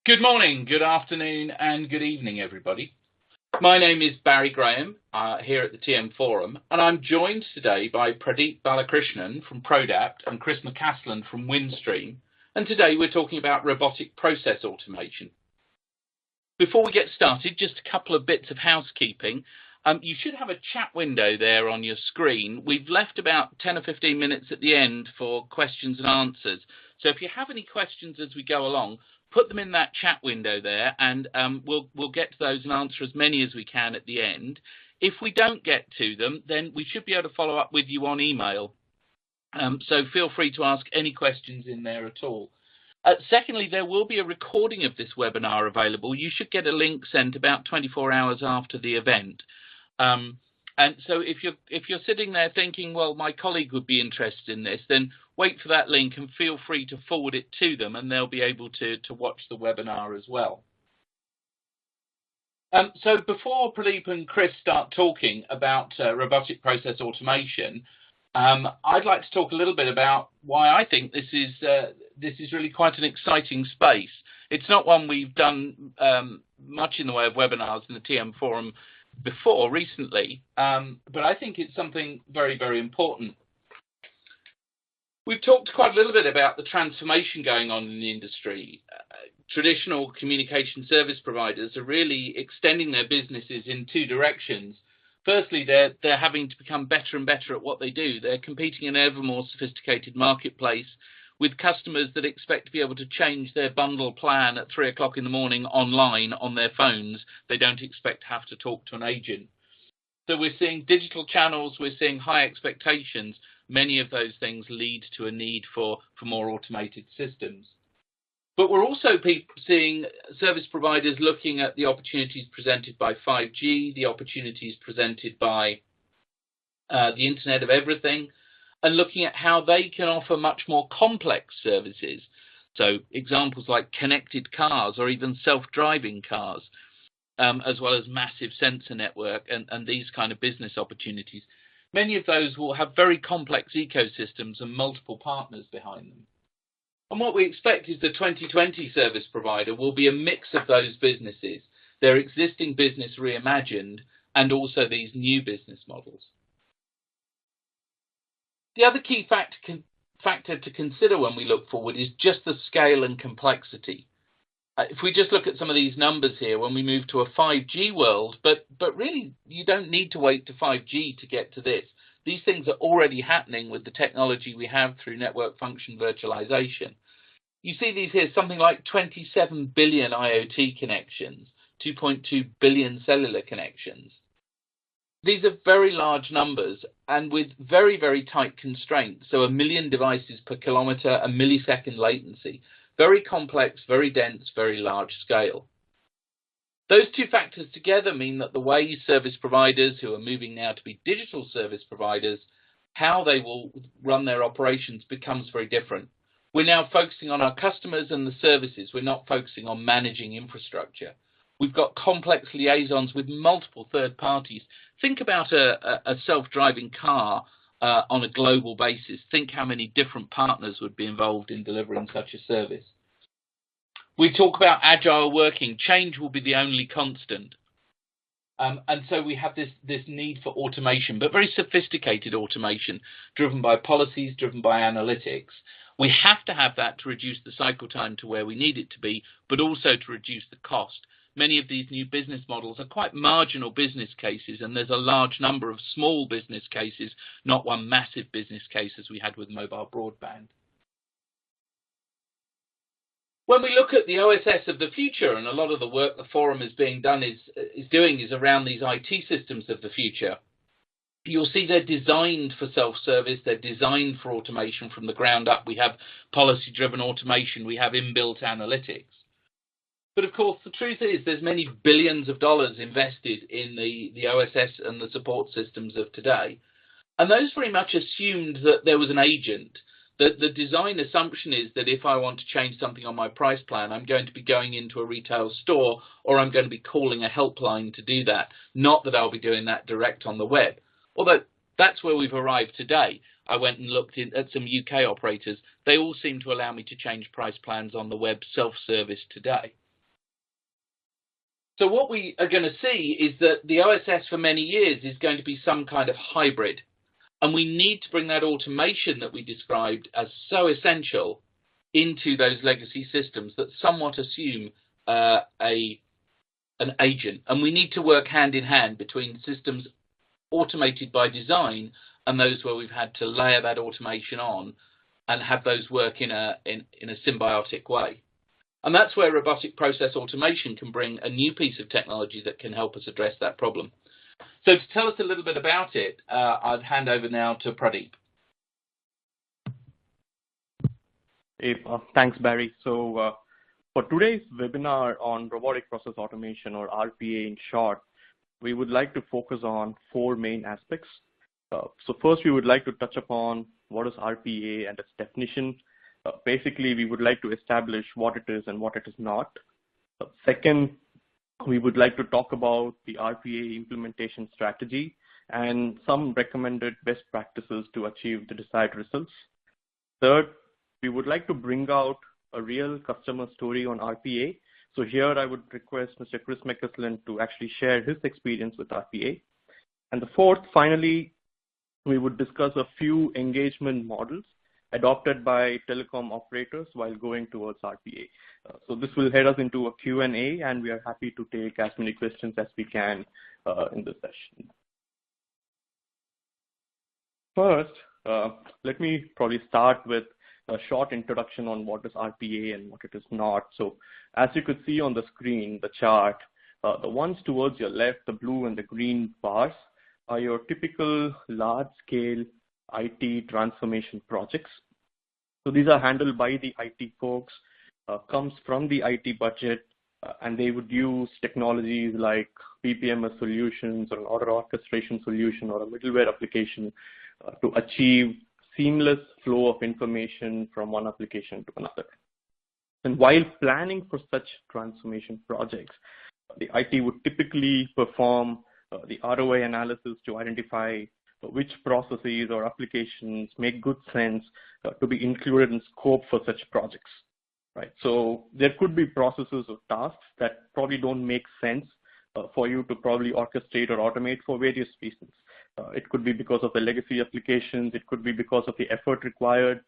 Good morning, good afternoon, and good evening, everybody. My name is Barry Graham here at the TM Forum, and I'm joined today by Pradeep Balakrishnan from Prodapt and Chris McCaslin from Windstream, and today we're talking about robotic process automation. Before we get started, just a couple of bits of housekeeping. You should have a chat window there on your screen. We've left about 10 or 15 minutes at the end for questions and answers. So if you have any questions as we go along, put them in that chat window there, and we'll get to those and answer as many as we can at the end. If we don't get to them, then we should be able to follow up with you on email. So feel free to ask any questions in there at all. Secondly, there will be a recording of this webinar available. You should get a link sent about 24 hours after the event. And so if you're sitting there thinking, well, my colleague would be interested in this, then wait for that link and feel free to forward it to them, and they'll be able to watch the webinar as well. So before Pradeep and Chris start talking about robotic process automation, I'd like to talk a little bit about why I think this is really quite an exciting space. It's not one we've done much in the way of webinars in the TM Forum before recently, but I think it's something very, very important. We've talked quite a little bit about the transformation going on in the industry. Traditional communication service providers are really extending their businesses in two directions. Firstly, they're having to become better and better at what they do. They're competing in an ever more sophisticated marketplace with customers that expect to be able to change their bundle plan at 3 o'clock in the morning online on their phones. They don't expect to have to talk to an agent. So we're seeing digital channels, we're seeing high expectations. Many of those things lead to a need for more automated systems. But we're also seeing service providers looking at the opportunities presented by 5G, the opportunities presented by the Internet of Everything, and looking at how they can offer much more complex services. So examples like connected cars or even self-driving cars, as well as massive sensor network and these kind of business opportunities. Many of those will have very complex ecosystems and multiple partners behind them. And what we expect is the 2020 service provider will be a mix of those businesses, their existing business reimagined, and also these new business models. The other key factor to consider when we look forward is just the scale and complexity. If we just look at some of these numbers here, when we move to a 5G world, but really you don't need to wait to 5G to get to this. These things are already happening with the technology we have through network function virtualization. You see these here, something like 27 billion IoT connections, 2.2 billion cellular connections. These are very large numbers and with very, very tight constraints. So 1 million devices per kilometer, a millisecond latency. Very complex, very dense, very large scale. Those two factors together mean that the way service providers who are moving now to be digital service providers, how they will run their operations becomes very different. We're now focusing on our customers and the services. We're not focusing on managing infrastructure. We've got complex liaisons with multiple third parties. Think about a self-driving car on a global basis. Think how many different partners would be involved in delivering such a service. We talk about agile working. Change will be the only constant. And so we have this need for automation, but very sophisticated automation, driven by policies, driven by analytics. We have to have that to reduce the cycle time to where we need it to be, but also to reduce the cost. Many of these new business models are quite marginal business cases, and there's a large number of small business cases, not one massive business case as we had with mobile broadband. When we look at the OSS of the future, and a lot of the work the forum is doing is around these IT systems of the future, you'll see they're designed for self-service, they're designed for automation from the ground up. We have policy-driven automation, we have inbuilt analytics. But of course, the truth is there's many billions of dollars invested in the OSS and the support systems of today. And those very much assumed that there was an agent. That the design assumption is that if I want to change something on my price plan, I'm going to be going into a retail store or I'm going to be calling a helpline to do that, not that I'll be doing that direct on the web. Although that's where we've arrived today. I went and looked at some UK operators. They all seem to allow me to change price plans on the web self-service today. So what we are going to see is that the OSS for many years is going to be some kind of hybrid. And we need to bring that automation that we described as so essential into those legacy systems that somewhat assume an agent. And we need to work hand in hand between systems automated by design and those where we've had to layer that automation on and have those work in a symbiotic way. And that's where robotic process automation can bring a new piece of technology that can help us address that problem. So to tell us a little bit about it, I'd hand over now to Pradeep. Hey, thanks, Barry. So for today's webinar on robotic process automation, or RPA in short, we would like to focus on 4 main aspects. So first, we would like to touch upon what is RPA and its definition. Basically, we would like to establish what it is and what it is not. Second, we would like to talk about the RPA implementation strategy and some recommended best practices to achieve the desired results. Third, we would like to bring out a real customer story on RPA. So here I would request Mr. Chris McCaslin to actually share his experience with RPA. And the fourth, finally, we would discuss a few engagement models adopted by telecom operators while going towards RPA. So this will head us into a Q&A, and we are happy to take as many questions as we can in this session. First, let me probably start with a short introduction on what is RPA and what it is not. So as you could see on the screen, the chart, the ones towards your left, the blue and the green bars, are your typical large-scale IT transformation projects. So these are handled by the IT folks, comes from the IT budget, and they would use technologies like PPMS solutions or an order orchestration solution or a middleware application to achieve seamless flow of information from one application to another. And while planning for such transformation projects, the IT would typically perform the ROI analysis to identify which processes or applications make good sense to be included in scope for such projects, right? So there could be processes or tasks that probably don't make sense for you to probably orchestrate or automate for various reasons. It could be because of the legacy applications. It could be because of the effort required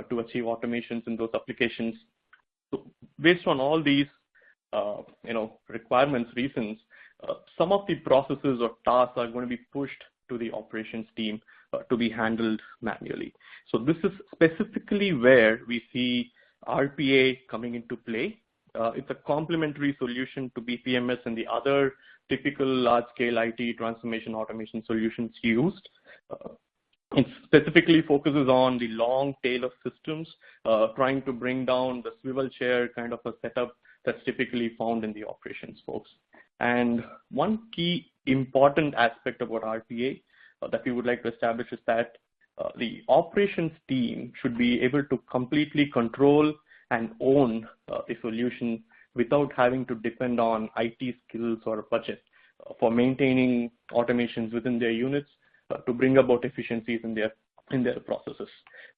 to achieve automations in those applications. So based on all these, requirements, reasons, some of the processes or tasks are going to be pushed to the operations team to be handled manually. So this is specifically where we see RPA coming into play. It's a complementary solution to BPMS and the other typical large-scale IT transformation automation solutions used. It specifically focuses on the long tail of systems, trying to bring down the swivel chair kind of a setup that's typically found in the operations folks. And one key important aspect about RPA that we would like to establish is that the operations team should be able to completely control and own the solution without having to depend on IT skills or a budget for maintaining automations within their units to bring about efficiencies in their processes.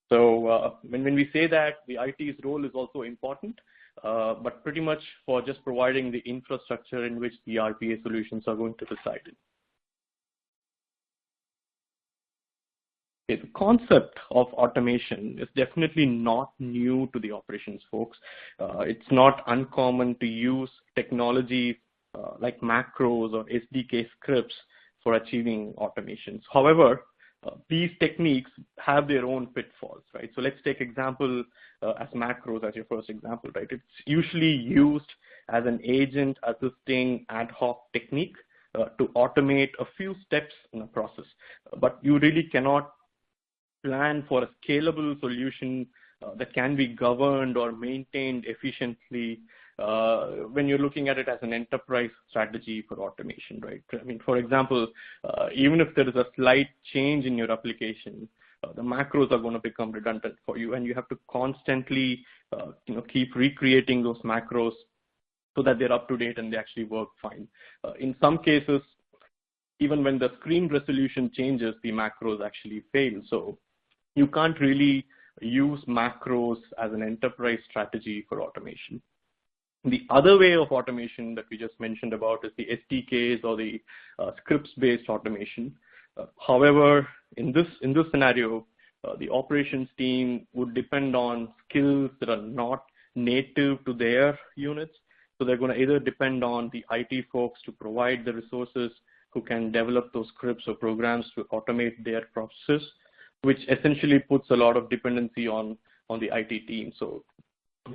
So when we say that, the IT's role is also important, but pretty much for just providing the infrastructure in which the RPA solutions are going to reside in. Okay, the concept of automation is definitely not new to the operations folks. It's not uncommon to use technologies like macros or SDK scripts for achieving automations. However, these techniques have their own pitfalls, right? So let's take example as macros as your first example, right? It's usually used as an agent assisting ad hoc technique to automate a few steps in a process, but you really cannot plan for a scalable solution that can be governed or maintained efficiently when you're looking at it as an enterprise strategy for automation, right? I mean, for example, even if there is a slight change in your application, the macros are going to become redundant for you, and you have to constantly, keep recreating those macros so that they're up to date and they actually work fine. In some cases, even when the screen resolution changes, the macros actually fail. So you can't really use macros as an enterprise strategy for automation. The other way of automation that we just mentioned about is the SDKs or the scripts-based automation. However, in this scenario, the operations team would depend on skills that are not native to their units. So they're going to either depend on the IT folks to provide the resources who can develop those scripts or programs to automate their processes, which essentially puts a lot of dependency on the IT team. So,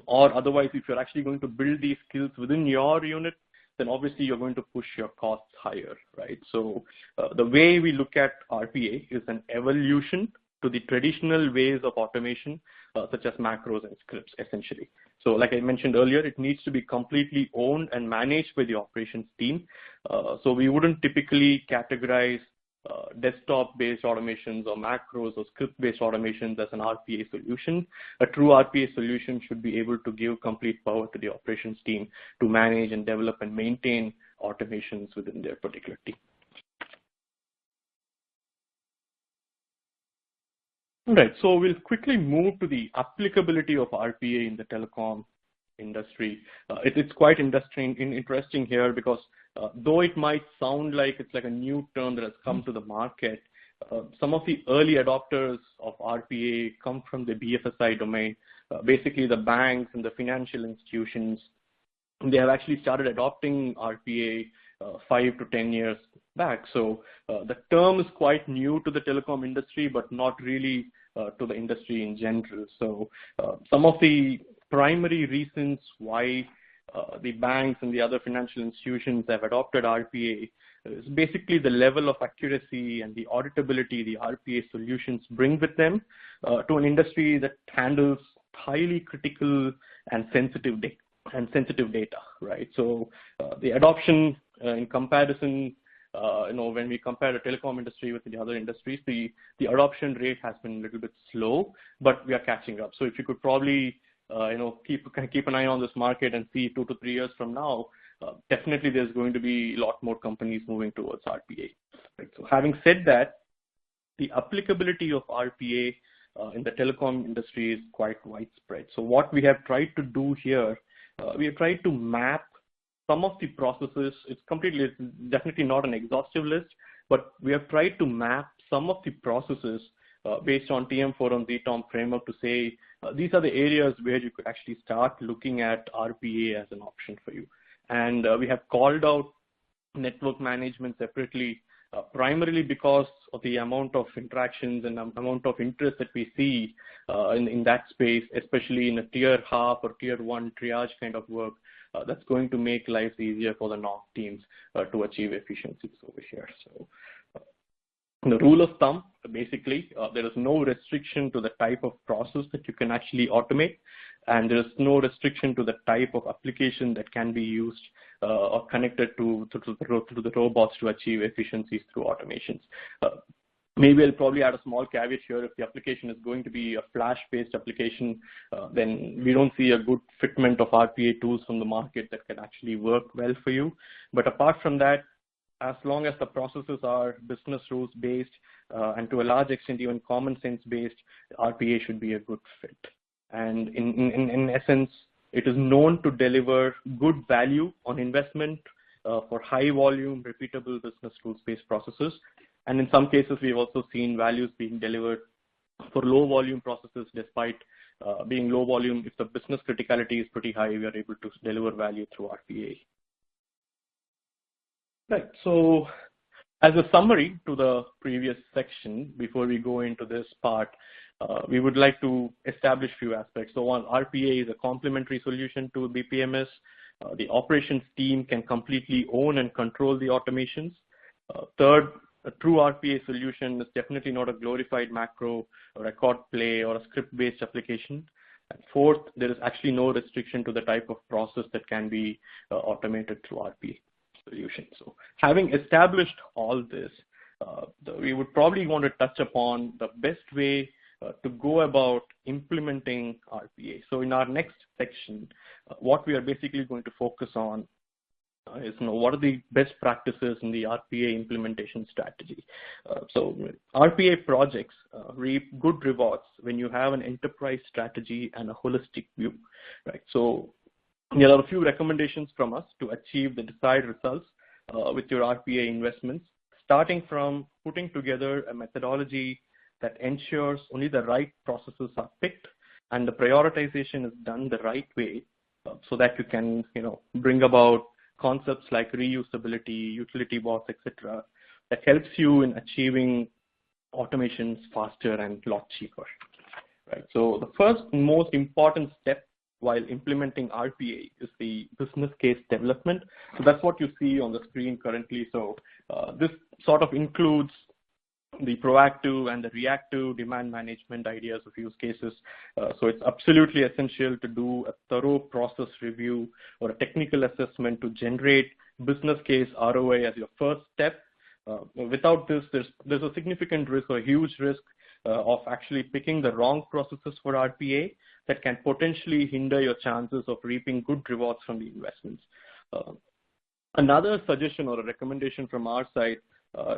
or otherwise, if you're actually going to build these skills within your unit, then obviously you're going to push your costs higher, right? So the way we look at RPA is an evolution to the traditional ways of automation, such as macros and scripts, essentially. So like I mentioned earlier, it needs to be completely owned and managed by the operations team. So we wouldn't typically categorize desktop-based automations or macros or script-based automations as an RPA solution. A true RPA solution should be able to give complete power to the operations team to manage and develop and maintain automations within their particular team. All right, so we'll quickly move to the applicability of RPA in the telecom industry. It's quite interesting here because though it might sound like it's like a new term that has come to the market, some of the early adopters of RPA come from the BFSI domain. Basically, the banks and the financial institutions, they have actually started adopting RPA 5 to 10 years back. So the term is quite new to the telecom industry, but not really to the industry in general. So some of the primary reasons why the banks and the other financial institutions have adopted RPA is basically the level of accuracy and the auditability the RPA solutions bring with them to an industry that handles highly critical and sensitive data, right? So the adoption in comparison, when we compare the telecom industry with the other industries, the adoption rate has been a little bit slow, but we are catching up. So if you could probably keep an eye on this market and see 2 to 3 years from now, definitely there's going to be a lot more companies moving towards RPA. Right? So having said that, the applicability of RPA in the telecom industry is quite widespread. So what we have tried to do here, we have tried to map some of the processes. It's definitely not an exhaustive list, but we have tried to map some of the processes based on TM4 and ZTOM framework to say these are the areas where you could actually start looking at RPA as an option for you. And we have called out network management separately, primarily because of the amount of interactions and amount of interest that we see in that space, especially in a tier half or tier 1 triage kind of work. That's going to make life easier for the NOC teams to achieve efficiencies over here. So the rule of thumb, basically, there is no restriction to the type of process that you can actually automate, and there is no restriction to the type of application that can be used or connected to the robots to achieve efficiencies through automations. Maybe I'll probably add a small caveat here. If the application is going to be a Flash-based application, then we don't see a good fitment of RPA tools from the market that can actually work well for you. But apart from that, as long as the processes are business rules based and to a large extent even common sense based, RPA should be a good fit. And in essence, it is known to deliver good value on investment for high volume, repeatable business rules based processes. And in some cases, we've also seen values being delivered for low volume processes, despite being low volume. If the business criticality is pretty high, we are able to deliver value through RPA. Right. So as a summary to the previous section, before we go into this part, we would like to establish a few aspects. So one, RPA is a complementary solution to BPMS. The operations team can completely own and control the automations. Third, a true RPA solution is definitely not a glorified macro or record play or a script-based application. And fourth, there is actually no restriction to the type of process that can be automated through RPA solution. So having established all this, we would probably want to touch upon the best way to go about implementing RPA. So in our next section, what we are basically going to focus on is what are the best practices in the RPA implementation strategy. So RPA projects reap good rewards when you have an enterprise strategy and a holistic view, right? So There are a few recommendations from us to achieve the desired results with your RPA investments, starting from putting together a methodology that ensures only the right processes are picked and the prioritization is done the right way, so that you can, bring about concepts like reusability, utility bots, etc., that helps you in achieving automations faster and a lot cheaper. Right. So the first most important step while implementing RPA is the business case development. So that's what you see on the screen currently. So this sort of includes the proactive and the reactive demand management ideas of use cases. So it's absolutely essential to do a thorough process review or a technical assessment to generate business case ROI as your first step. Without this, there's a significant risk or a huge risk of actually picking the wrong processes for RPA that can potentially hinder your chances of reaping good rewards from the investments. Another suggestion or a recommendation from our side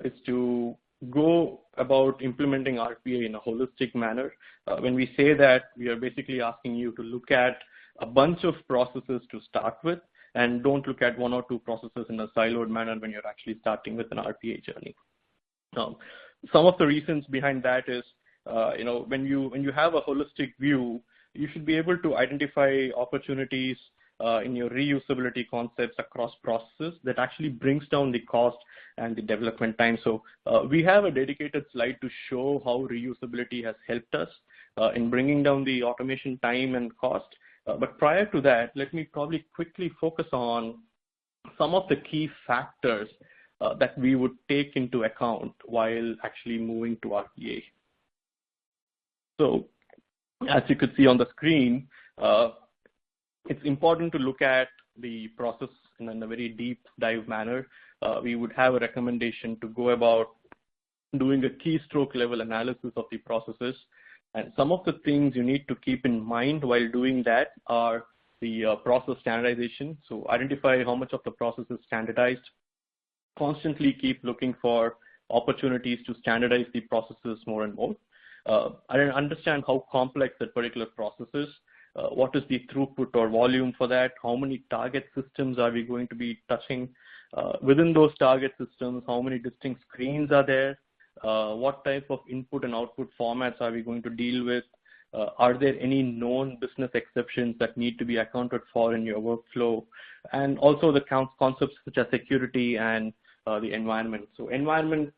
is to go about implementing RPA in a holistic manner. When we say that, we are basically asking you to look at a bunch of processes to start with, and don't look at one or two processes in a siloed manner when you're actually starting with an RPA journey. Some of the reasons behind that is, when you have a holistic view, you should be able to identify opportunities in your reusability concepts across processes that actually brings down the cost and the development time. So we have a dedicated slide to show how reusability has helped us in bringing down the automation time and cost. But prior to that, let me probably quickly focus on some of the key factors that we would take into account while actually moving to RPA. So as you could see on the screen, it's important to look at the process in a very deep dive manner. We would have a recommendation to go about doing a keystroke level analysis of the processes. And some of the things you need to keep in mind while doing that are the process standardization. So identify how much of the process is standardized. Constantly keep looking for opportunities to standardize the processes more and more. I understand how complex that particular process is. What is the throughput or volume for that? How many target systems are we going to be touching? Within those target systems, how many distinct screens are there? What type of input and output formats are we going to deal with? Are there any known business exceptions that need to be accounted for in your workflow? And also the concepts such as security and the environment. So environment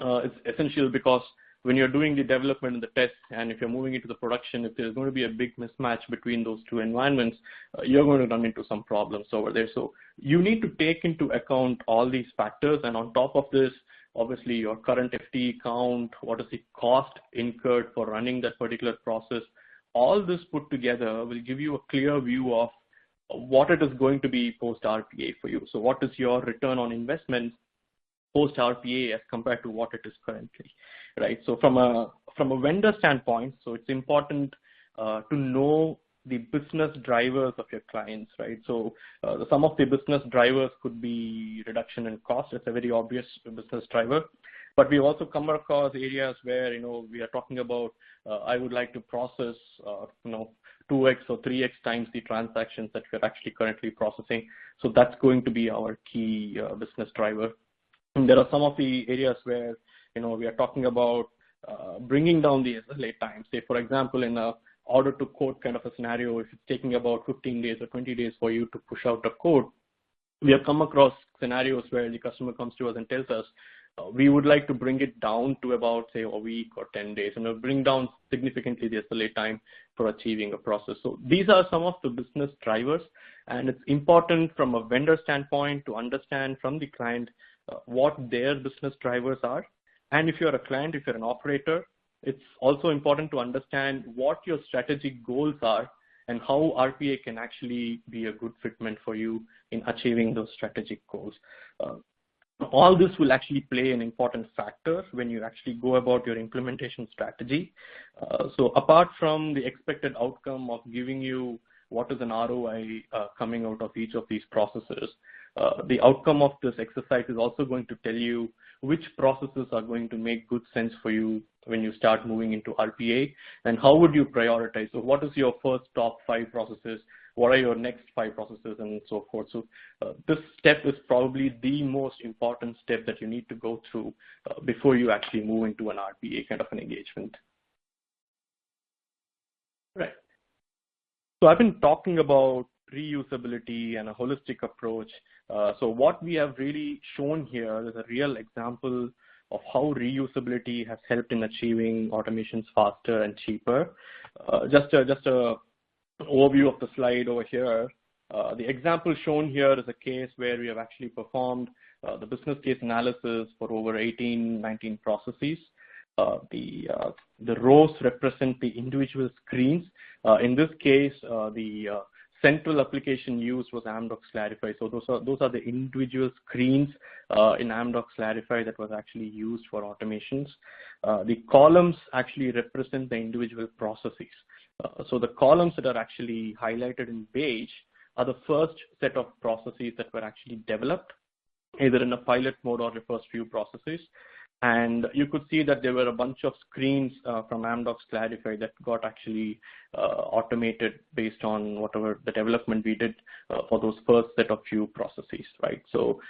is essential because when you're doing the development and the test, and if you're moving into the production, if there's going to be a big mismatch between those two environments, you're going to run into some problems over there. So you need to take into account all these factors. And on top of this, obviously your current FTE count, what is the cost incurred for running that particular process, all this put together will give you a clear view of what it is going to be post RPA for you. So what is your return on investment post RPA as compared to what it is currently, right? So from a vendor standpoint, so it's important to know the business drivers of your clients, right? So some of the business drivers could be reduction in cost. It's a very obvious business driver. But we also come across areas where, we are talking about, I would like to process, 2x or 3x times the transactions that we're actually currently processing. So that's going to be our key business driver. And there are some of the areas where, we are talking about bringing down the SLA time. Say, for example, in a order to quote kind of a scenario, if it's taking about 15 days or 20 days for you to push out a quote, we have come across scenarios where the customer comes to us and tells us, we would like to bring it down to about, say, a week or 10 days, and bring down significantly the SLA time for achieving a process. So these are some of the business drivers, and it's important from a vendor standpoint to understand from the client what their business drivers are. And if you're a client, if you're an operator, it's also important to understand what your strategic goals are and how RPA can actually be a good fitment for you in achieving those strategic goals. All this will actually play an important factor when you actually go about your implementation strategy. So apart from the expected outcome of giving you what is an ROI coming out of each of these processes, the outcome of this exercise is also going to tell you which processes are going to make good sense for you when you start moving into RPA, and how would you prioritize? So what is your first top 5 processes? What are your next 5 processes, and so forth? So this step is probably the most important step that you need to go through before you actually move into an RPA kind of an engagement. Right. So I've been talking about reusability and a holistic approach. So what we have really shown here is a real example of how reusability has helped in achieving automations faster and cheaper. Just a overview of the slide over here. The example shown here is a case where we have actually performed the business case analysis for over 19 processes. The rows represent the individual screens. In this case, the central application used was Amdocs Clarify. So those are the individual screens in Amdocs Clarify that was actually used for automations. The columns actually represent the individual processes. So the columns that are actually highlighted in beige are the first set of processes that were actually developed, either in a pilot mode or the first few processes. And you could see that there were a bunch of screens from Amdocs Clarify that got actually automated based on whatever the development we did for those first set of few processes, right? So,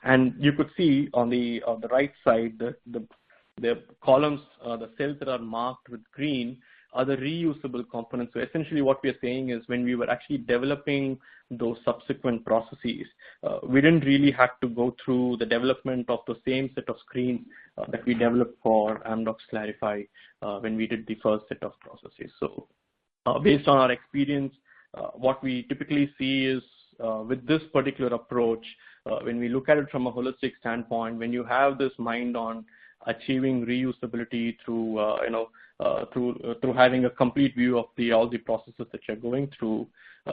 and you could see on the right side, the columns, the cells that are marked with green are the reusable components. So essentially what we are saying is when we were actually developing those subsequent processes, we didn't really have to go through the development of the same set of screens that we developed for Amdocs Clarify when we did the first set of processes. So based on our experience, what we typically see is with this particular approach, when we look at it from a holistic standpoint, when you have this mind on achieving reusability through through having a complete view of all the processes that you're going through,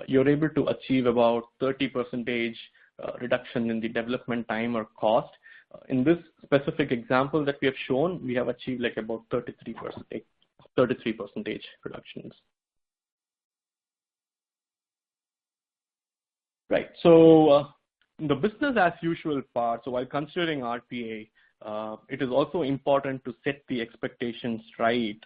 you're able to achieve about 30% reduction in the development time or cost. In this specific example that we have shown, we have achieved like about 33% reductions. Right. So the business as usual part. So while considering RPA, it is also important to set the expectations right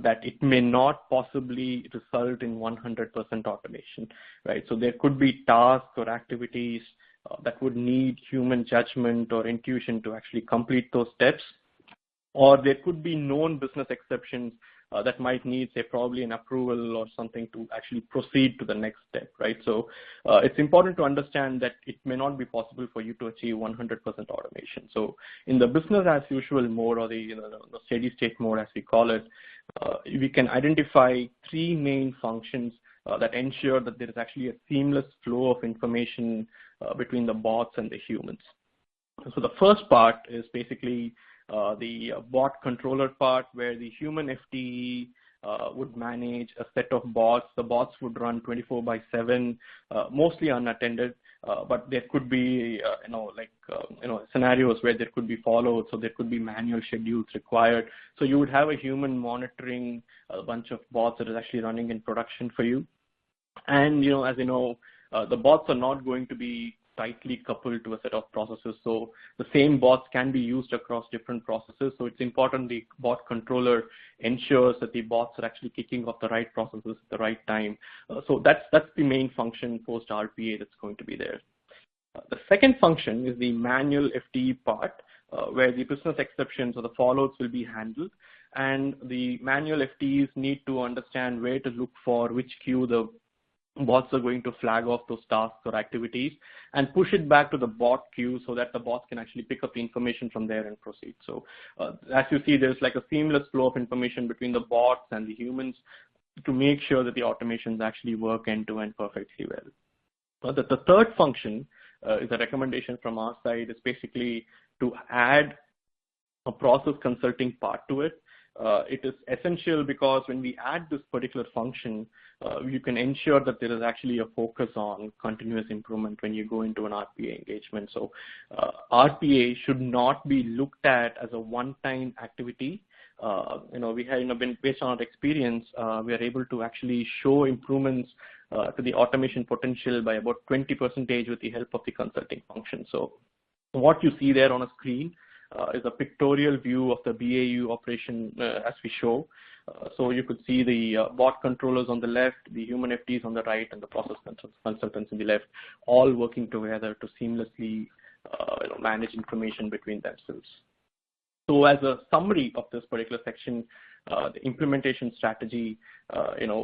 that it may not possibly result in 100% automation, right? So there could be tasks or activities that would need human judgment or intuition to actually complete those steps, or there could be known business exceptions that might need, say, probably an approval or something to actually proceed to the next step, right? So it's important to understand that it may not be possible for you to achieve 100% automation. So in the business as usual mode, or the steady state mode as we call it, we can identify 3 main functions that ensure that there is actually a seamless flow of information between the bots and the humans. So the first part is basically the bot controller part, where the human FTE would manage a set of bots. The bots would run 24/7, mostly unattended, but there could be scenarios where there could be follow, so there could be manual schedules required. So you would have a human monitoring a bunch of bots that is actually running in production for you. And as you know, the bots are not going to be tightly coupled to a set of processes. So the same bots can be used across different processes. So it's important the bot controller ensures that the bots are actually kicking off the right processes at the right time. So that's the main function post RPA that's going to be there. The second function is the manual FTE part, where the business exceptions or the fallouts will be handled. And the manual FTEs need to understand where to look for which queue the bots are going to flag off those tasks or activities and push it back to the bot queue so that the bots can actually pick up the information from there and proceed. So as you see, there's like a seamless flow of information between the bots and the humans to make sure that the automations actually work end-to-end perfectly well. The third function is a recommendation from our side. Is basically to add a process consulting part to it. It is essential because when we add this particular function, you can ensure that there is actually a focus on continuous improvement when you go into an RPA engagement. So RPA should not be looked at as a one-time activity. We have been, based on our experience, we are able to actually show improvements to the automation potential by about 20% with the help of the consulting function. So what you see there on a screen is a pictorial view of the BAU operation as we show. So you could see the bot controllers on the left, the human FTs on the right, and the process consultants on the left, all working together to seamlessly manage information between themselves. So as a summary of this particular section, the implementation strategy,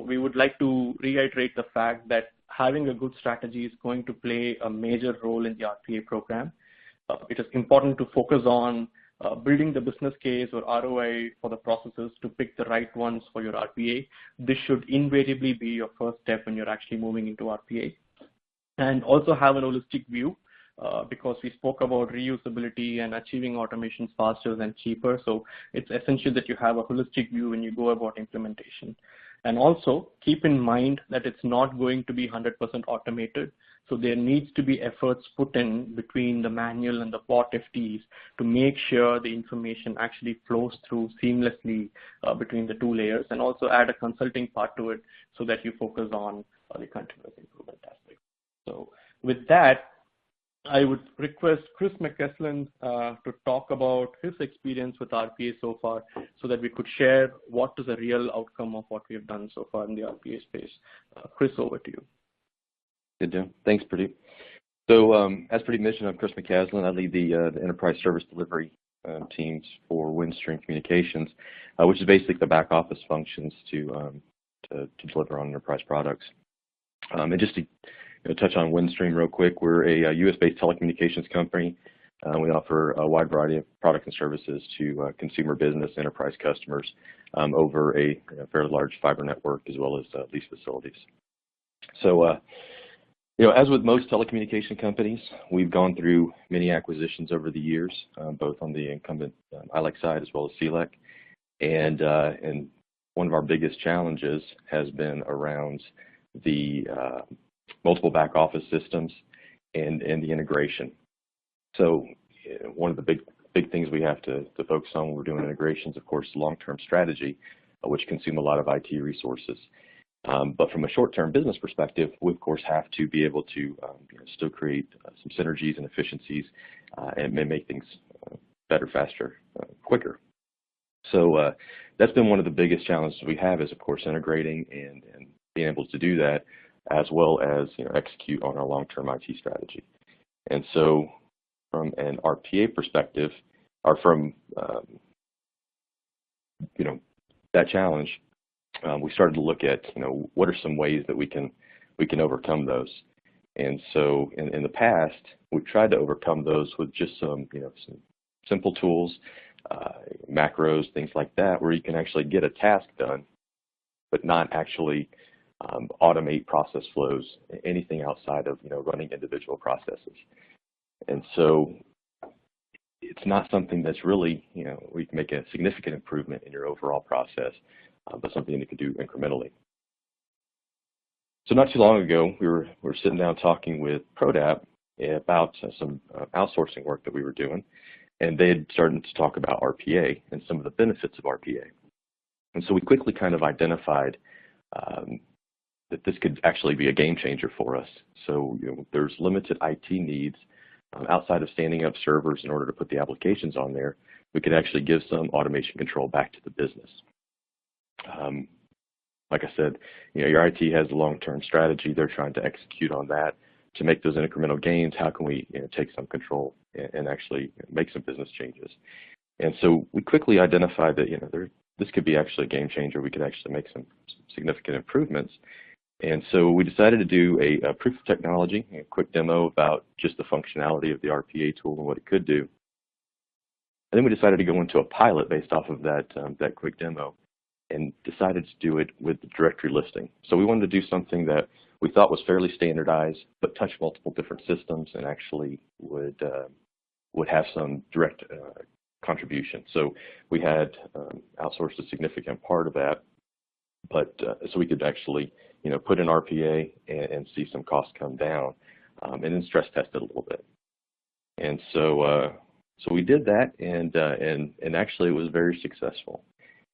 we would like to reiterate the fact that having a good strategy is going to play a major role in the RPA program. It is important to focus on building the business case or ROI for the processes to pick the right ones for your RPA. This should invariably be your first step when you're actually moving into RPA. And also have an holistic view because we spoke about reusability and achieving automations faster than cheaper. So it's essential that you have a holistic view when you go about implementation. And also keep in mind that it's not going to be 100% automated. So there needs to be efforts put in between the manual and the bot FTs to make sure the information actually flows through seamlessly between the two layers, and also add a consulting part to it so that you focus on the continuous improvement aspect. So with that, I would request Chris McCaslin to talk about his experience with RPA so far so that we could share what is the real outcome of what we have done so far in the RPA space. Chris, over to you. Good, Jim. Thanks, Pradeep. So as Pradeep mentioned, I'm Chris McCaslin. I lead the enterprise service delivery teams for Windstream Communications, which is basically the back office functions to deliver on enterprise products. And just to touch on Windstream real quick, we're a US-based telecommunications company. We offer a wide variety of products and services to consumer business enterprise customers over a fairly large fiber network as well as lease facilities. So as with most telecommunication companies, we've gone through many acquisitions over the years, both on the incumbent ILEC side as well as CLEC. And one of our biggest challenges has been around the multiple back office systems and the integration. So one of the big things we have to focus on when we're doing integrations, of course, long-term strategy, which consume a lot of IT resources. But from a short-term business perspective, we of course have to be able to still create some synergies and efficiencies and make things better, faster, quicker. So that's been one of the biggest challenges we have is, of course, integrating and being able to do that, as well as execute on our long-term IT strategy. And so from an RPA perspective, or from that challenge, we started to look at what are some ways that we can overcome those. And so in the past, we've tried to overcome those with just some some simple tools, macros, things like that, where you can actually get a task done, but not actually automate process flows, anything outside of running individual processes. And so it's not something that's really we can make a significant improvement in your overall process, but something that could do incrementally. So not too long ago, we were sitting down talking with Prodapt about some outsourcing work that we were doing, and they had started to talk about RPA and some of the benefits of RPA. And so we quickly kind of identified that this could actually be a game changer for us. So there's limited IT needs outside of standing up servers in order to put the applications on there. We could actually give some automation control back to the business. Like I said, your IT has a long-term strategy. They're trying to execute on that to make those incremental gains. How can we take some control and actually make some business changes? And so we quickly identified that this could be actually a game changer. We could actually make some significant improvements. And so we decided to do a proof of technology, a quick demo about just the functionality of the RPA tool and what it could do. And then we decided to go into a pilot based off of that quick demo, and decided to do it with the directory listing. So we wanted to do something that we thought was fairly standardized, but touch multiple different systems and actually would have some direct contribution. So we had outsourced a significant part of that, but so we could actually put in RPA and see some costs come down, and then stress test it a little bit. And so we did that, and actually it was very successful.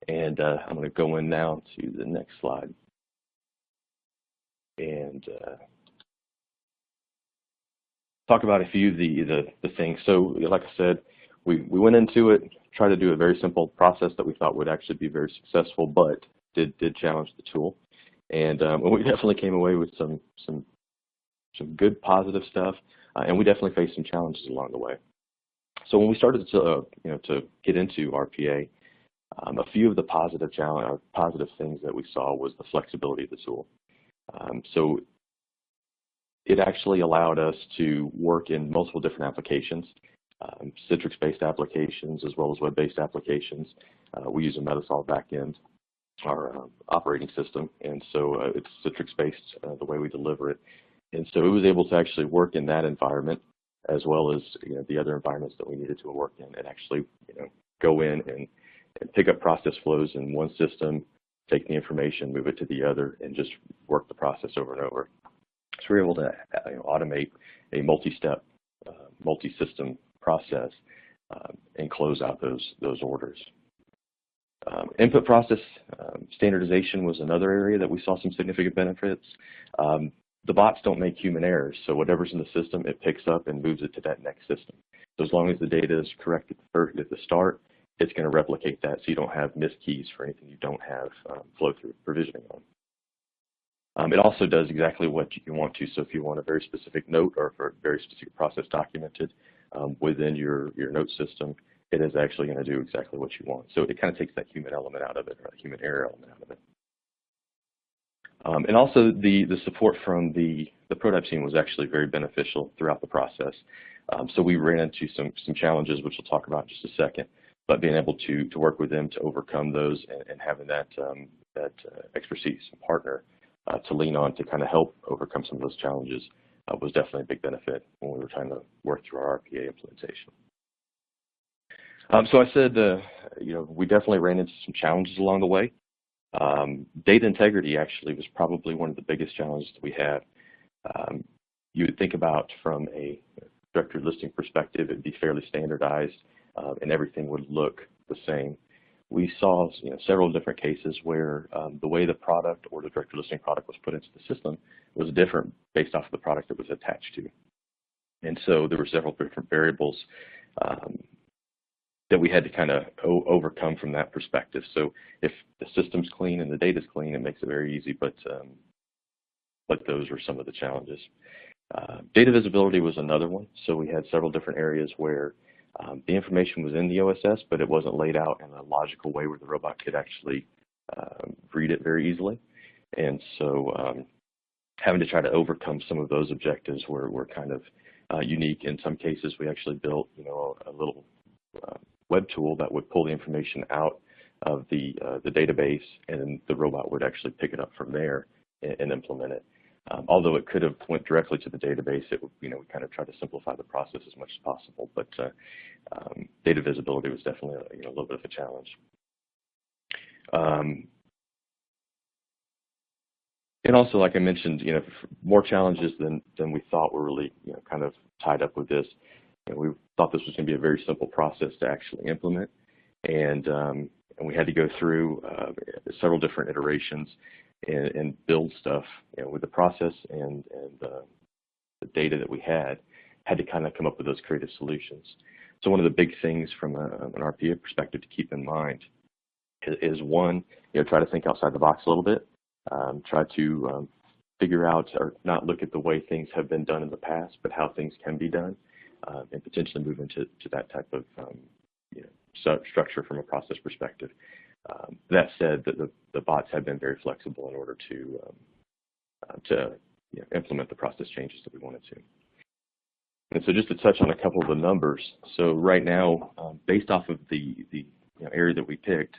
And I'm going to go in now to the next slide and talk about a few of the things. So like I said, we went into it, tried to do a very simple process that we thought would actually be very successful, but did challenge the tool. And we definitely came away with some good positive stuff, and we definitely faced some challenges along the way. So when we started to to get into RPA, a few of the positive things that we saw was the flexibility of the tool. So it actually allowed us to work in multiple different applications, Citrix-based applications as well as web-based applications. We use a Metasolv backend, our operating system, and so it's Citrix-based the way we deliver it. And so it was able to actually work in that environment as well as the other environments that we needed to work in, and actually go in and pick up process flows in one system, take the information, move it to the other, and just work the process over and over. So we're able to automate a multi-step, multi-system process and close out those orders. Input process standardization was another area that we saw some significant benefits. The bots don't make human errors, so whatever's in the system, it picks up and moves it to that next system. So as long as the data is correct at the start, it's going to replicate that, so you don't have missed keys for anything you don't have flow-through provisioning on. It also does exactly what you want to. So if you want a very specific note or for a very specific process documented within your note system, it is actually going to do exactly what you want. So it kind of takes that human element out of it, or the human error element out of it. And also the support from the Prodapt team was actually very beneficial throughout the process. So we ran into some challenges, which we'll talk about in just a second, but being able to work with them to overcome those and having that expertise partner to lean on to kind of help overcome some of those challenges was definitely a big benefit when we were trying to work through our RPA implementation. So I said, we definitely ran into some challenges along the way. Data integrity actually was probably one of the biggest challenges that we had. You would think about from a directory listing perspective, it'd be fairly standardized and everything would look the same. We saw several different cases where the way the product or the directory listing product was put into the system was different based off of the product it was attached to. And so there were several different variables that we had to kind of overcome from that perspective. So if the system's clean and the data's clean, it makes it very easy, but those were some of the challenges. Data visibility was another one. So we had several different areas where the information was in the OSS, but it wasn't laid out in a logical way where the robot could actually read it very easily. And so having to try to overcome some of those objectives were kind of unique. In some cases, we actually built a little web tool that would pull the information out of the database, and the robot would actually pick it up from there and implement it. Although it could have went directly to the database, it would, we kind of tried to simplify the process as much as possible. But data visibility was definitely a little bit of a challenge. And also, like I mentioned, more challenges than we thought were really kind of tied up with this. We thought this was going to be a very simple process to actually implement, and we had to go through several different iterations and build stuff with the process and the data that we had to kind of come up with those creative solutions. So one of the big things from an RPA perspective to keep in mind is one, try to think outside the box a little bit, try to figure out or not look at the way things have been done in the past, but how things can be done, and potentially move into that type of structure from a process perspective. That said, the bots have been very flexible in order to implement the process changes that we wanted to. And so just to touch on a couple of the numbers, so right now, based off of the area that we picked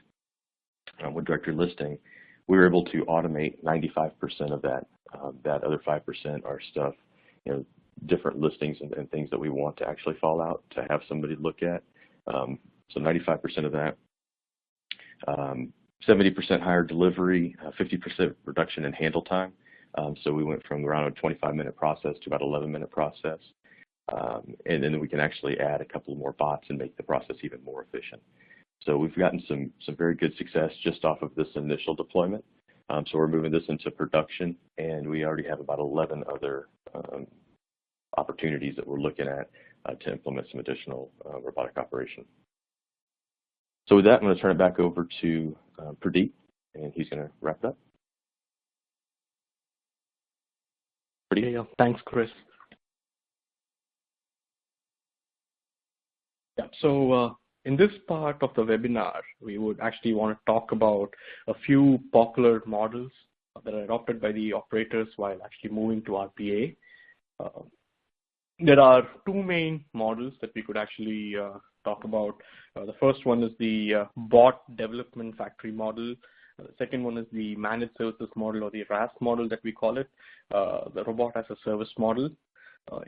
with directory listing, we were able to automate 95% of that. That other 5% are stuff, different listings and things that we want to actually fall out to have somebody look at. So 95% of that. 70% higher delivery, 50% reduction in handle time. So we went from around a 25-minute process to about an 11-minute process. And then we can actually add a couple more bots and make the process even more efficient. So we've gotten some very good success just off of this initial deployment. So we're moving this into production, and we already have about 11 other opportunities that we're looking at to implement some additional robotic operation. So with that, I'm going to turn it back over to Prodapt, and he's going to wrap it up. Yeah, thanks, Chris. Yeah, so in this part of the webinar, we would actually want to talk about a few popular models that are adopted by the operators while actually moving to RPA. There are two main models that we could actually talk about. The first one is the bot development factory model. The second one is the managed services model, or the RaaS model that we call it, the robot as a service model.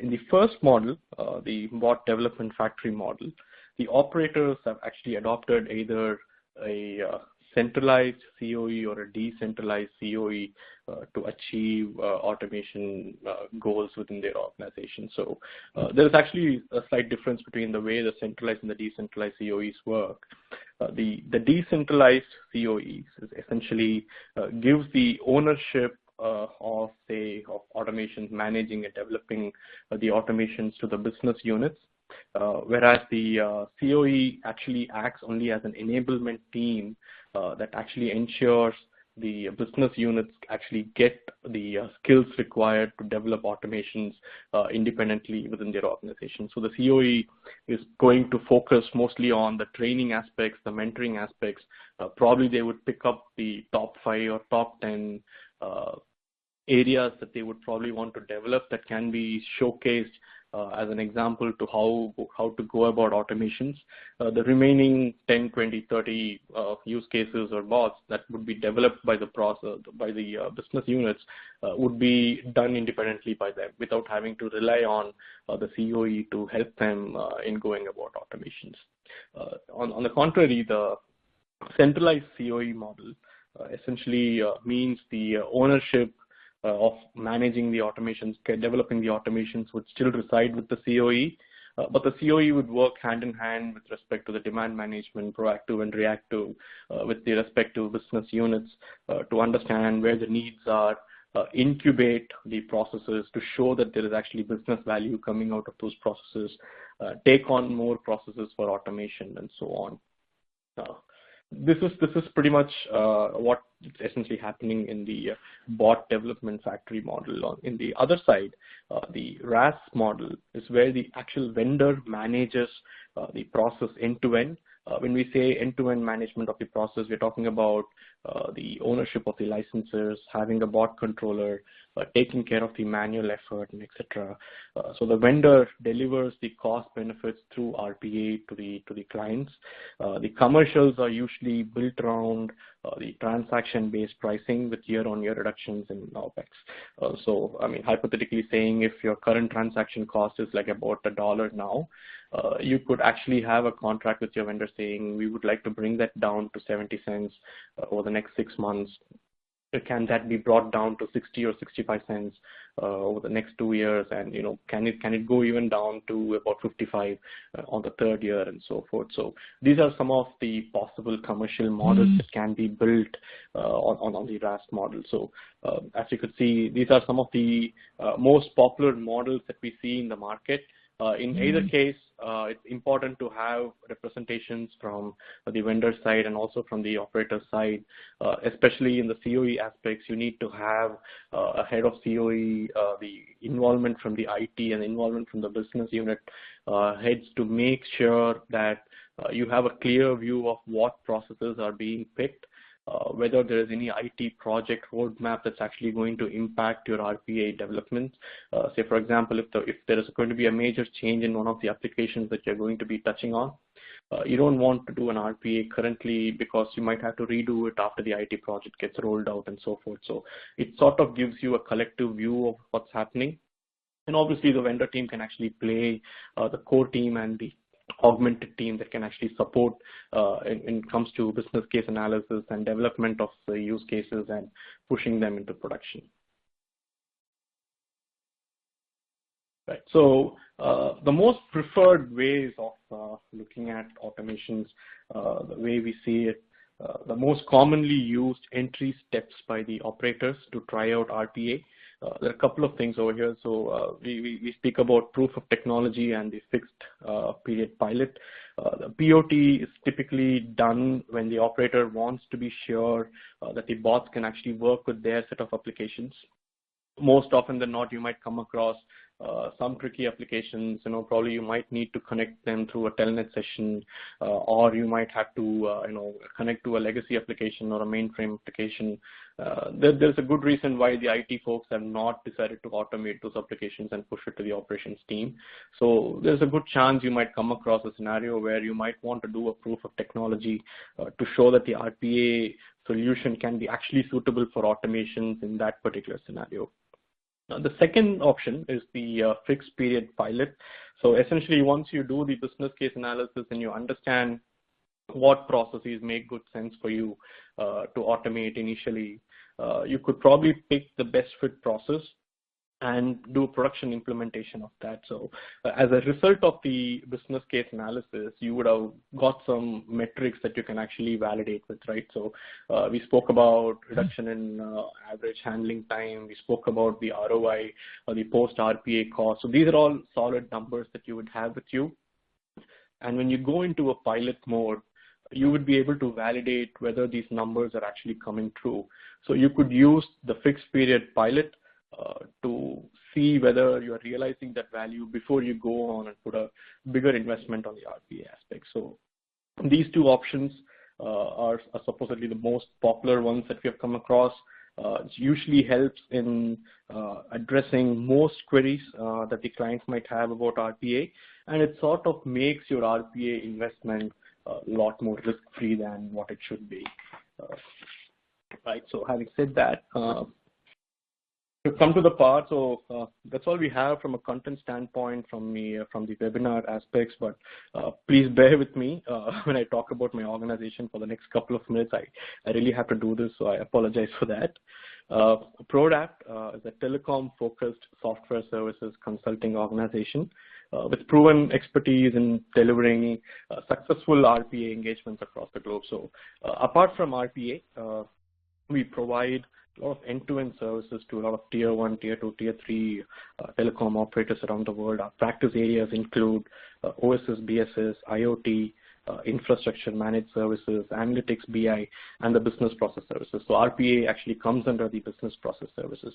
In the first model, the bot development factory model, the operators have actually adopted either a centralized COE or a decentralized COE to achieve automation goals within their organization. So there is actually a slight difference between the way the centralized and the decentralized COEs work. The decentralized COEs is essentially gives the ownership of automations, managing and developing the automations to the business units, whereas the COE actually acts only as an enablement team that actually ensures the business units actually get the skills required to develop automations independently within their organization. So the COE is going to focus mostly on the training aspects, the mentoring aspects. Probably they would pick up the top 5 or top 10 areas that they would probably want to develop that can be showcased as an example to how to go about automations. The remaining 10, 20, 30 use cases or bots that would be developed by the business units would be done independently by them without having to rely on the COE to help them in going about automations. On the contrary, the centralized COE model essentially means the ownership of managing the automations, developing the automations would still reside with the COE, but the COE would work hand in hand with respect to the demand management, proactive and reactive, with the respective business units to understand where the needs are, incubate the processes to show that there is actually business value coming out of those processes, take on more processes for automation, and so on. This is pretty much what is essentially happening in the bot development factory model. In the other side, the RaaS model is where the actual vendor manages the process end-to-end. When we say end-to-end management of the process, we're talking about the ownership of the licenses, having a bot controller, taking care of the manual effort, and etc. So the vendor delivers the cost benefits through RPA to the clients. The commercials are usually built around the transaction-based pricing with year-on-year reductions in OpEx. So, I mean, hypothetically saying, if your current transaction cost is like about $1 now, you could actually have a contract with your vendor saying, we would like to bring that down to 70 cents over the next 6 months. Can that be brought down to 60 or 65 cents over the next 2 years? And, you know, can it go even down to about 55 on the 3rd year, and so forth? So these are some of the possible commercial models that can be built on the RaaS model. So as you could see, these are some of the most popular models that we see in the market. In either case, it's important to have representations from the vendor side and also from the operator side, especially in the COE aspects. You need to have a head of COE, the involvement from the IT and involvement from the business unit heads to make sure that you have a clear view of what processes are being picked, whether there is any IT project roadmap that's actually going to impact your RPA development. Say, for example, if there is going to be a major change in one of the applications that you're going to be touching on, you don't want to do an RPA currently because you might have to redo it after the IT project gets rolled out and so forth. So it sort of gives you a collective view of what's happening. And obviously, the vendor team can actually play the core team and the augmented team that can actually support when it comes to business case analysis and development of the use cases and pushing them into production. Right. So the most preferred ways of looking at automations, the way we see it, the most commonly used entry steps by the operators to try out RPA there are a couple of things over here. So we speak about proof of technology and the fixed period pilot. The POT is typically done when the operator wants to be sure that the bots can actually work with their set of applications. Most often than not, you might come across some tricky applications. Probably you might need to connect them through a telnet session, or you might have to, connect to a legacy application or a mainframe application. There's a good reason why the IT folks have not decided to automate those applications and push it to the operations team. So there's a good chance you might come across a scenario where you might want to do a proof of technology to show that the RPA solution can be actually suitable for automations in that particular scenario. The second option is the fixed period pilot. So essentially, once you do the business case analysis and you understand what processes make good sense for you to automate initially, you could probably pick the best fit process and do production implementation of that. So as a result of the business case analysis, you would have got some metrics that you can actually validate with, right? So we spoke about reduction in average handling time. We spoke about the ROI or the post RPA cost. So these are all solid numbers that you would have with you. And when you go into a pilot mode, you would be able to validate whether these numbers are actually coming true. So you could use the fixed period pilot to see whether you are realizing that value before you go on and put a bigger investment on the RPA aspect. So these two options are supposedly the most popular ones that we have come across. It usually helps in addressing most queries that the clients might have about RPA, and it sort of makes your RPA investment a lot more risk-free than what it should be. Right. So having said that, to come to the part, so that's all we have from a content standpoint from the webinar aspects, but please bear with me when I talk about my organization for the next couple of minutes. I really have to do this, so I apologize for that. Prodapt is a telecom-focused software services consulting organization with proven expertise in delivering successful RPA engagements across the globe. So apart from RPA, we provide a lot of end-to-end services to a lot of tier 1, tier 2, tier 3 telecom operators around the world. Our practice areas include OSS, BSS, IoT, infrastructure managed services, analytics, BI, and the business process services. So RPA actually comes under the business process services.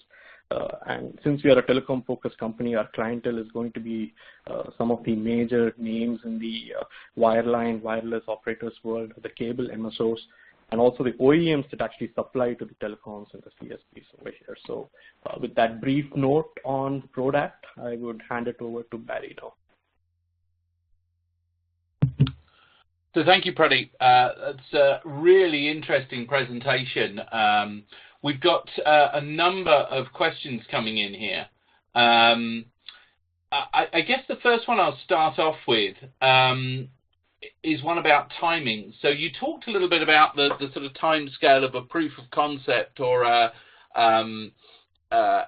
And since we are a telecom-focused company, our clientele is going to be some of the major names in the wireline, wireless operators world, the cable MSOs, and also the OEMs that actually supply to the telecoms and the CSPs over here. So with that brief note on Prodapt, I would hand it over to Barry now. So thank you, Pradeep. That's a really interesting presentation. We've got a number of questions coming in here. I guess the first one I'll start off with is one about timing. So you talked a little bit about the sort of time scale of a proof of concept or an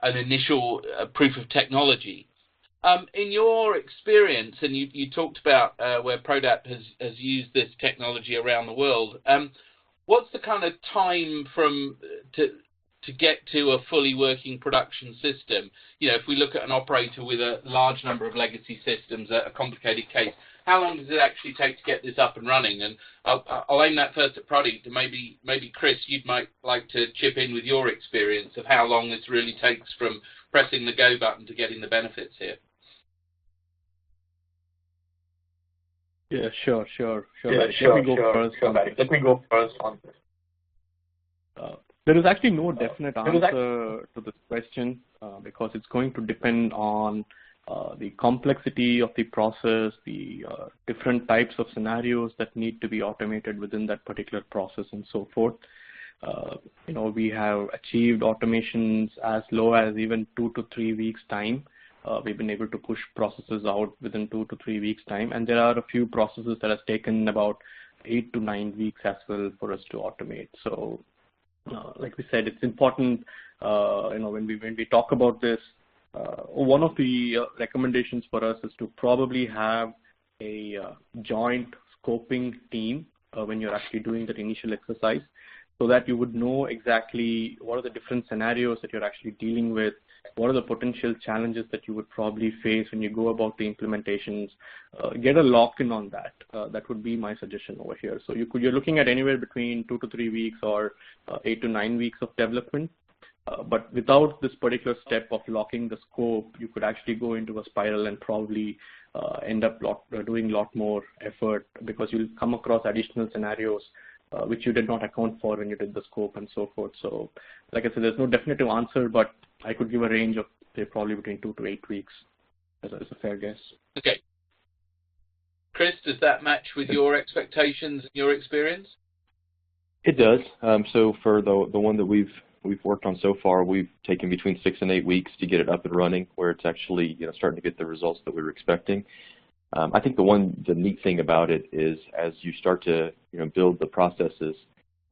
initial proof of technology. In your experience, and you talked about where Prodapt has used this technology around the world, what's the kind of time to get to a fully working production system? You know, if we look at an operator with a large number of legacy systems, a complicated case, how long does it actually take to get this up and running? And I'll aim that first at Pradeep. Maybe Chris, you might like to chip in with your experience of how long this really takes from pressing the go button to getting the benefits here. Yeah, sure. Let me go first on this. There is actually no definite answer to this question because it's going to depend on the complexity of the process, the different types of scenarios that need to be automated within that particular process and so forth. We have achieved automations as low as even 2 to 3 weeks time. We've been able to push processes out within 2 to 3 weeks time, and there are a few processes that have taken about 8 to 9 weeks as well for us to automate. So like we said, it's important, when we talk about this, one of the recommendations for us is to probably have a joint scoping team when you're actually doing that initial exercise, so that you would know exactly what are the different scenarios that you're actually dealing with what are the potential challenges that you would probably face when you go about the implementations. Get a lock-in on that. That would be my suggestion over here. So you're looking at anywhere between 2 to 3 weeks or 8 to 9 weeks of development. But without this particular step of locking the scope, you could actually go into a spiral and probably end up doing a lot more effort, because you'll come across additional scenarios which you did not account for when you did the scope and so forth. So like I said, there's no definitive answer, but I could give a range of, say, probably between 2 to 8 weeks as a fair guess. Okay. Chris, does that match with your expectations and your experience? It does. So for the one that we've worked on so far, we've taken between 6 and 8 weeks to get it up and running, where it's actually starting to get the results that we were expecting. I think the neat thing about it is, as you start to build the processes,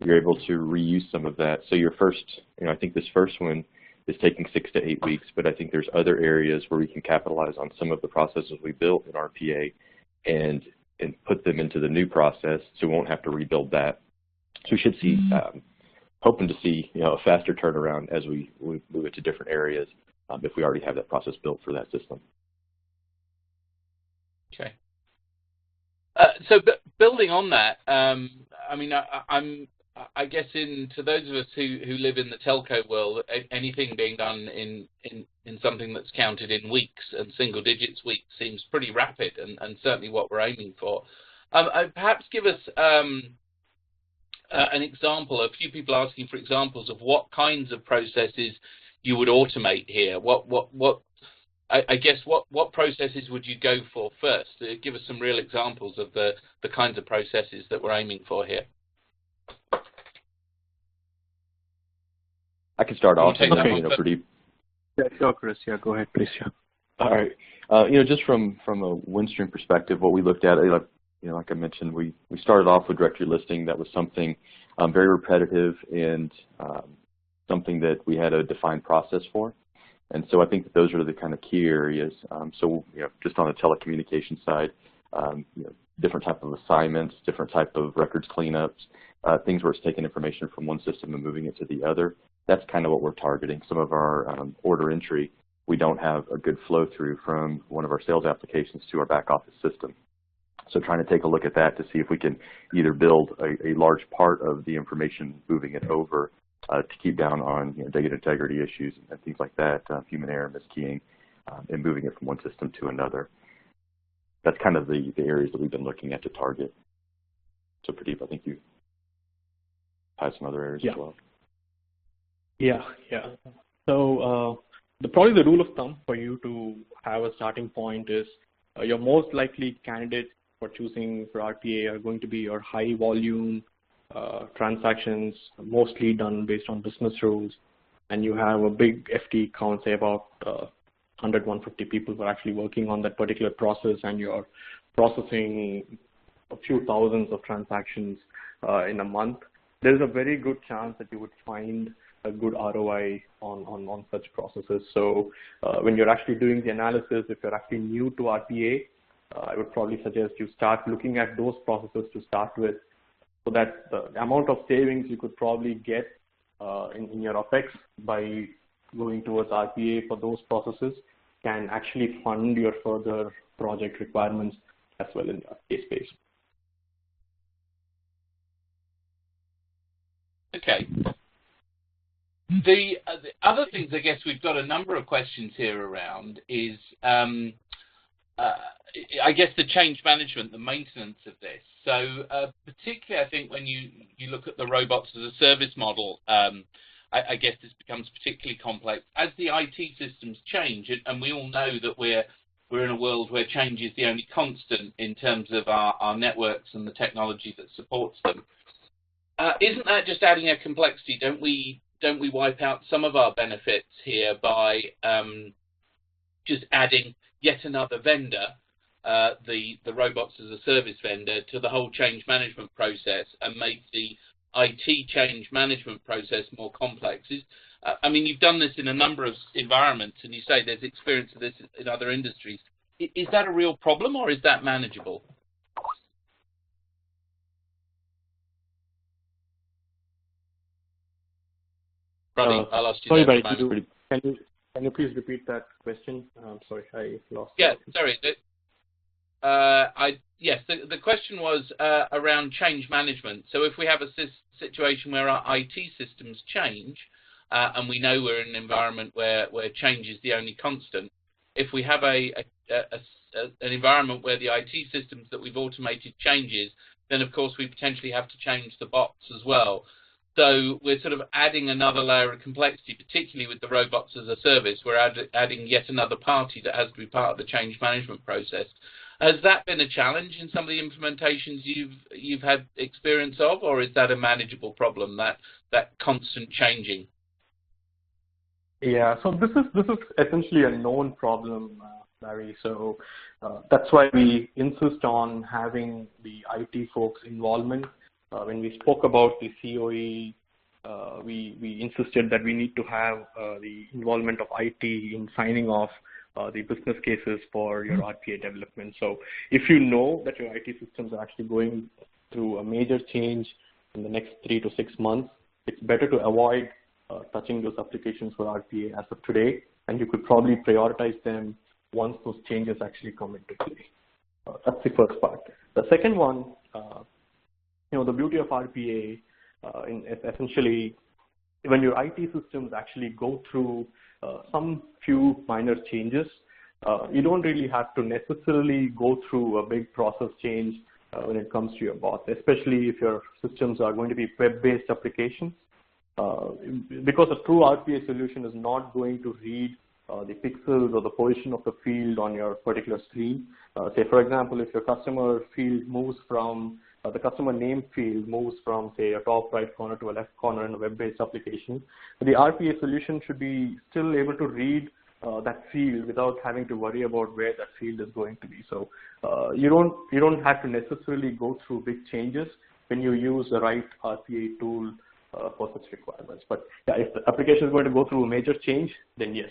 you're able to reuse some of that. So your first, I think this first one is taking 6 to 8 weeks, but I think there's other areas where we can capitalize on some of the processes we built in RPA and put them into the new process, so we won't have to rebuild that. So we should see, hoping to see a faster turnaround as we move it to different areas, if we already have that process built for that system. Okay. So building on that, I mean, I guess to those of us who live in the telco world, anything being done in something that's counted in weeks and single digits weeks seems pretty rapid, and certainly what we're aiming for. Perhaps give us an example. A few people asking for examples of what kinds of processes you would automate here. I guess what processes would you go for first? Give us some real examples of the kinds of processes that we're aiming for here. I can start off. Pretty. Yeah, sure, Chris. Yeah, go ahead, please. Yeah. All right. Just from a WinStream perspective, what we looked at, like I mentioned, we started off with directory listing. That was something very repetitive and something that we had a defined process for. And so I think that those are the kind of key areas. So just on the telecommunications side, different type of assignments, different type of records cleanups, things where it's taking information from one system and moving it to the other. That's kind of what we're targeting. Some of our order entry, we don't have a good flow through from one of our sales applications to our back office system. So trying to take a look at that to see if we can either build a large part of the information moving it over to keep down on data integrity issues and things like that, human error, miskeying, and moving it from one system to another. That's kind of the areas that we've been looking at to target. So Pradeep, I think you had some other areas as well. Yeah. So probably the rule of thumb for you to have a starting point is your most likely candidates for choosing for RPA are going to be your high volume transactions, mostly done based on business rules, and you have a big FT count, say about 100, 150 people who are actually working on that particular process, and you're processing a few thousands of transactions in a month. There's a very good chance that you would find a good ROI on such processes. So when you're actually doing the analysis, if you're actually new to RPA, I would probably suggest you start looking at those processes to start with, so that the amount of savings you could probably get in your OpEx by going towards RPA for those processes can actually fund your further project requirements as well in the RPA space. Okay. The other things, I guess we've got a number of questions here around is, I guess, the change management, the maintenance of this. So particularly, I think when you look at the robots as a service model, I guess this becomes particularly complex as the IT systems change, and we all know that we're in a world where change is the only constant in terms of our networks and the technology that supports them. Isn't that just adding a complexity? Don't we wipe out some of our benefits here by just adding yet another vendor, the robots as a service vendor, to the whole change management process and make the IT change management process more complex? I mean, you've done this in a number of environments, and you say there's experience of this in other industries. Is that a real problem, or is that manageable? Pradeep, I'll ask you. Sorry, Barry, can Can you please repeat that question? Sorry, I lost. Yeah, sorry. Yes, the question was around change management. So if we have a situation where our IT systems change, and we know we're in an environment where change is the only constant, if we have an environment where the IT systems that we've automated changes, then of course we potentially have to change the bots as well. So we're sort of adding another layer of complexity, particularly with the robots as a service. We're adding yet another party that has to be part of the change management process. Has that been a challenge in some of the implementations you've had experience of, or is that a manageable problem, that constant changing? Yeah, so this is essentially a known problem, Larry. So that's why we insist on having the IT folks' involvement. When we spoke about the COE, we insisted that we need to have the involvement of IT in signing off the business cases for your RPA development. So if you know that your IT systems are actually going through a major change in the next 3 to 6 months, it's better to avoid touching those applications for RPA as of today, and you could probably prioritize them once those changes actually come into play. That's the first part. The second one, the beauty of RPA is essentially when your IT systems actually go through some few minor changes, you don't really have to necessarily go through a big process change when it comes to your bots, especially if your systems are going to be web-based applications. Because a true RPA solution is not going to read the pixels or the position of the field on your particular screen. Say, for example, if your customer field moves from the customer name field moves from, say, a top right corner to a left corner in a web-based application, the RPA solution should be still able to read that field without having to worry about where that field is going to be. So you don't have to necessarily go through big changes when you use the right RPA tool for such requirements. But yeah, if the application is going to go through a major change, then yes,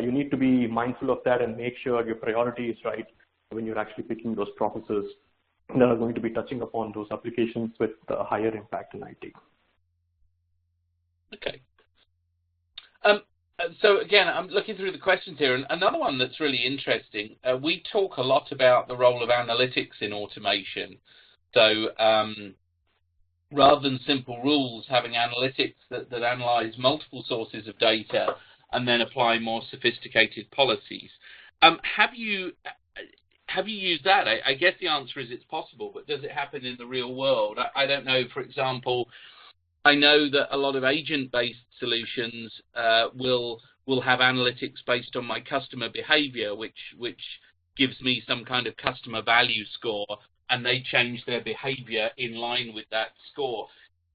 you need to be mindful of that and make sure your priority is right when you're actually picking those processes that are going to be touching upon those applications with higher impact in IT. Okay. So again, I'm looking through the questions here, and another one that's really interesting. We talk a lot about the role of analytics in automation. So rather than simple rules, having analytics that analyze multiple sources of data and then apply more sophisticated policies. Have you used that? I guess the answer is it's possible, but does it happen in the real world? I don't know. For example, I know that a lot of agent-based solutions will have analytics based on my customer behavior, which gives me some kind of customer value score, and they change their behavior in line with that score.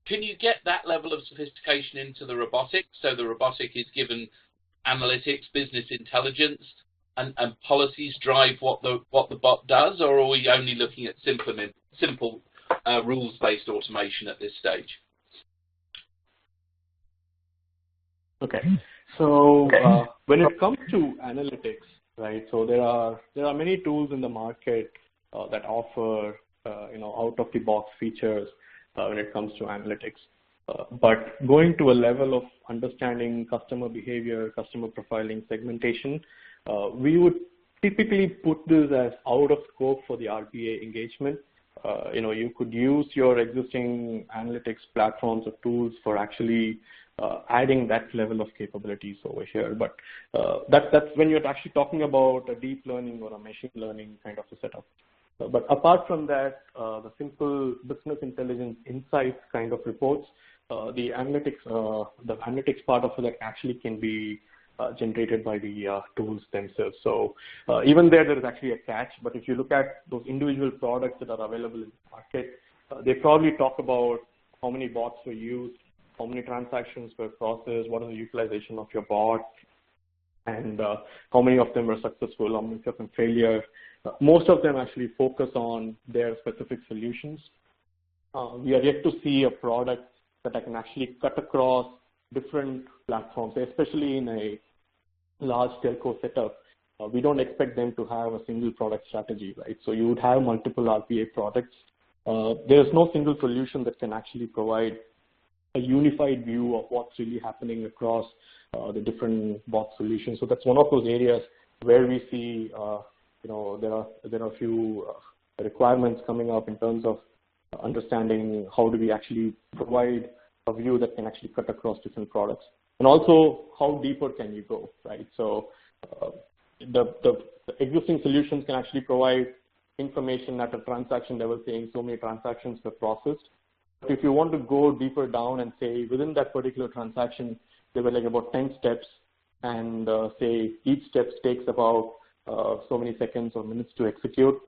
Can you get that level of sophistication into the robotic? So the robotic is given analytics, business intelligence, and policies drive what the bot does, or are we only looking at simple rules-based automation at this stage? Okay. So when it comes to analytics, right? So there are many tools in the market that offer out-of-the-box features when it comes to analytics. But going to a level of understanding customer behavior, customer profiling, segmentation, we would typically put this as out of scope for the RPA engagement. You could use your existing analytics platforms or tools for actually adding that level of capabilities over here. But that's when you're actually talking about a deep learning or a machine learning kind of a setup. But apart from that, the simple business intelligence insights kind of reports, the analytics part of it actually can be generated by the tools themselves. So even there is actually a catch. But if you look at those individual products that are available in the market, they probably talk about how many bots were used, how many transactions were processed, what is the utilization of your bot, and how many of them were successful, how many of them failure. Most of them actually focus on their specific solutions. We are yet to see a product that can actually cut across different platforms, especially in a large telco setup. We don't expect them to have a single product strategy, right? So you would have multiple RPA products. There's no single solution that can actually provide a unified view of what's really happening across the different bot solutions. So that's one of those areas where we see, there are a few requirements coming up in terms of understanding how do we actually provide a view that can actually cut across different products, and also how deeper can you go, right? So the existing solutions can actually provide information at a transaction level, saying so many transactions were processed. But if you want to go deeper down and say within that particular transaction, there were like about 10 steps, and say each step takes about so many seconds or minutes to execute,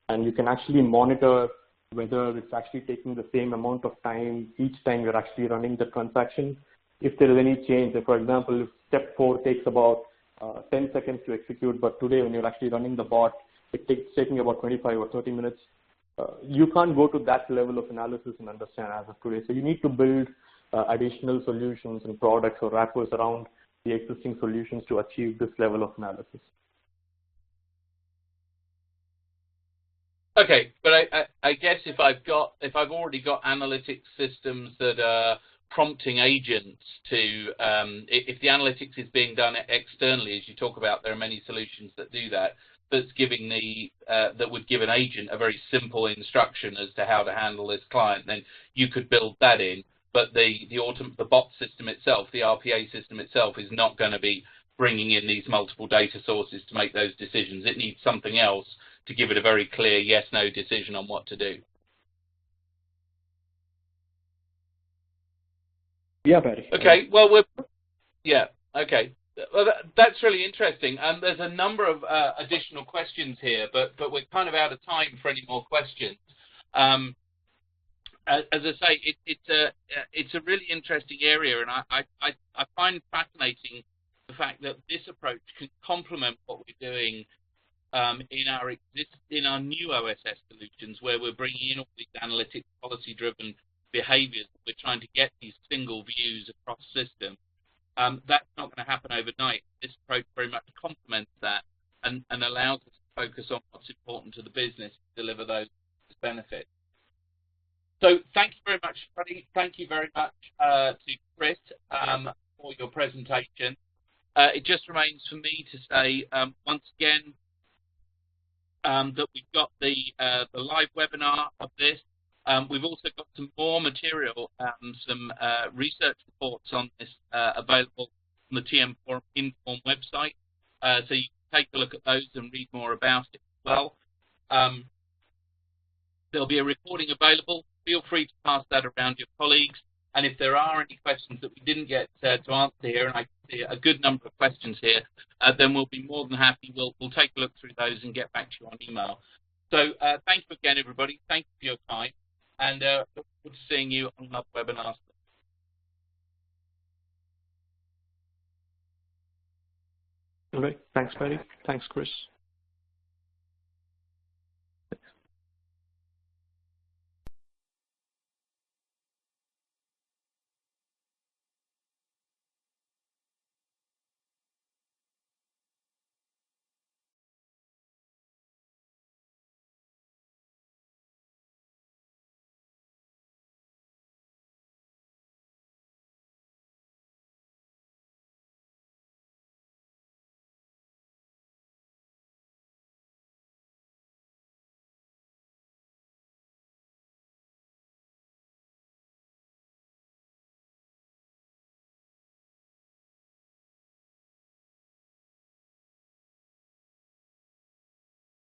and you can actually monitor whether it's actually taking the same amount of time each time you're actually running the transaction. If there is any change, for example, if step 4 takes about 10 seconds to execute, but today when you're actually running the bot, it's taking about 25 or 30 minutes, you can't go to that level of analysis and understand as of today. So you need to build additional solutions and products or wrappers around the existing solutions to achieve this level of analysis. Okay, but I guess if I've already got analytics systems that are prompting agents to, if the analytics is being done externally, as you talk about, there are many solutions that do that. That's giving that would give an agent a very simple instruction as to how to handle this client. Then you could build that in, but the bot system itself, the RPA system itself, is not going to be bringing in these multiple data sources to make those decisions. It needs something else to give it a very clear yes/no decision on what to do. Yeah, Barry. Okay. Well, okay. Well, that's really interesting. There's a number of additional questions here, but we're kind of out of time for any more questions. As I say, it's a really interesting area, and I find fascinating the fact that this approach can complement what we're doing in our new OSS solutions, where we're bringing in all these analytics, policy-driven behaviors. We're trying to get these single views across systems. That's not going to happen overnight. This approach very much complements that and allows us to focus on what's important to the business to deliver those benefits. So thank you very much, Freddie. Thank you very much to Chris for your presentation. It just remains for me to say once again that we've got the live webinar of this. We've also got some more material, some research reports on this available on the TM Inform website, so you can take a look at those and read more about it as well. There'll be a recording available. Feel free to pass that around your colleagues, and if there are any questions that we didn't get to answer here, and I can see a good number of questions here, then we'll be more than happy. We'll take a look through those and get back to you on email. So thank you again, everybody. Thank you for your time. And look forward to seeing you on another webinar. All right. Thanks, Barry. Thanks, Chris.